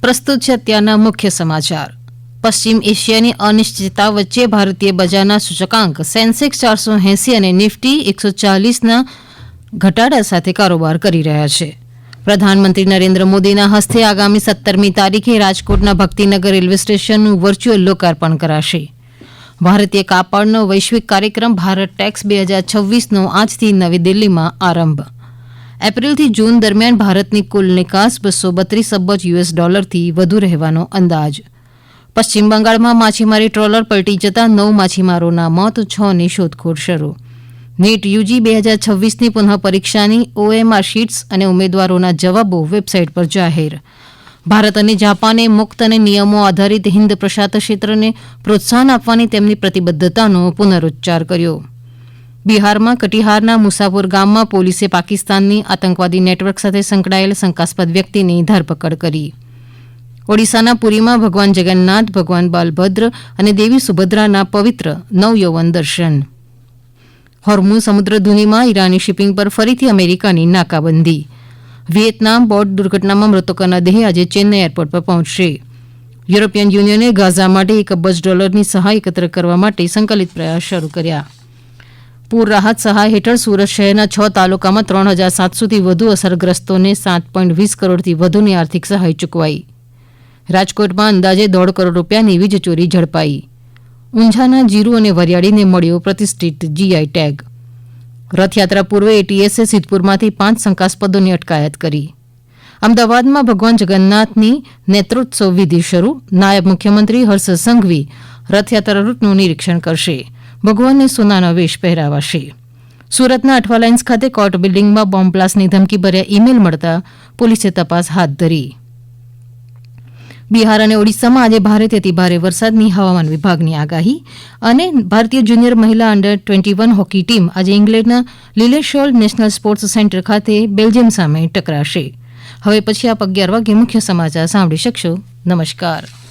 પ્રસ્તુત છે અત્યારના મુખ્ય સમાચાર. પશ્ચિમ એશિયાની અનિશ્ચિતતા વચ્ચે ભારતીય બજારના સૂચકાંક સેન્સેક્સ 480 અને નિફ્ટી 140ના ઘટાડા સાથે કારોબાર કરી રહ્યા છે. પ્રધાનમંત્રી નરેન્દ્ર મોદીના હસ્તે આગામી 17મી તારીખે રાજકોટના ભક્તિનગર રેલવે સ્ટેશનનું વર્ચ્યુઅલ લોકાર્પણ કરાશે. ભારતીય કાપડનો વૈશ્વિક કાર્યક્રમ ભારત ટેક્સ 2026નો આજથી નવી દિલ્હીમાં આરંભ. એપ્રિલથી જૂન દરમિયાન ભારતની કુલ નિકાસ $232 અબજ થી વધુ રહેવાનો અંદાજ. પશ્ચિમ બંગાળમાં માછીમારી ટ્રોલર પલટી જતાં 9 માછીમારોના મોત, 6ની શોધખોળ શરૂ. નીટ યુજી 2026ની પુનઃ પરીક્ષાની OMR શીટ્સ અને ઉમેદવારોના જવાબો વેબસાઇટ પર જાહેર. ભારત અને જાપાને મુક્ત અને નિયમો આધારિત હિન્દ પ્રશાંત ક્ષેત્રને પ્રોત્સાહન આપવાની તેમની પ્રતિબદ્ધતાનો પુનરૂચ્ચાર કર્યો. બિહારમાં કટિહારના મુસાફર ગામમાં પોલીસે પાકિસ્તાનની આતંકવાદી નેટવર્ક સાથે સંકળાયેલ શંકાસ્પદ વ્યક્તિની ધરપકડ કરી. ઓડિશાના પુરીમાં ભગવાન જગન્નાથ, ભગવાન બાલભદ્ર અને દેવી સુભદ્રાના પવિત્ર નવયૌવન દર્શન. હોર્મુઝ સમુદ્રધુનીમાં ઈરાની શિપિંગ પર ફરીથી અમેરિકાની નાકાબંધી. વિયેતનામ બોટ દુર્ઘટનામાં મૃતકોના દેહ આજે ચેન્નઈ એરપોર્ટ પર પહોંચશે. યુરોપિયન યુનિયને ગાઝા માટે $1 અબજની સહાય એકત્ર કરવા માટે સંકલિત પ્રયાસ શરૂ કર્યા. પૂર રાહત સહાય હેઠળ સુરત શહેરના 6 તાલુકામાં 3700થી વધુ અસરગ્રસ્તોને $7.20 કરોડથી વધુની આર્થિક સહાય ચૂકવાઈ. રાજકોટમાં અંદાજે $1.5 કરોડ વીજ ચોરી ઝડપાઈ. ઊંઝાના જીરું અને વરિયાળીને મળ્યો પ્રતિષ્ઠિત GI ટેગ. રથયાત્રા પૂર્વે ATSએ સિદ્ધપુરમાંથી 5 શંકાસ્પદોની અટકાયત કરી. અમદાવાદમાં ભગવાન જગન્નાથની નેત્રોત્સવ વિધિ શરૂ. નાયબ મુખ્યમંત્રી હર્ષ સંઘવી રથયાત્રા રૂટનું નિરીક્ષણ કરશે. ભગવાનને સોનાનો વેશ પહેરાવાશે. સુરતના અઠવા લાઇન્સ ખાતે કોર્ટ બિલ્ડિંગમાં બોમ્બ બ્લાસ્ટની ધમકીભર્યા ઇમેલ મળતા પોલીસે તપાસ હાથ ધરી. બિહાર અને ઓડિશામાં આજે ભારેથી અતિભારે વરસાદની હવામાન વિભાગની આગાહી. અને ભારતીય જુનિયર મહિલા અંડર-21 હોકી ટીમ આજે ઇંગ્લેન્ડના લિલેશોલ નેશનલ સ્પોર્ટ્સ સેન્ટર ખાતે બેલ્જિયમ સામે ટકરાશે. હવે પછી આપ 11 વાગે મુખ્ય સમાચાર સાંભળી શકશો. નમસ્કાર.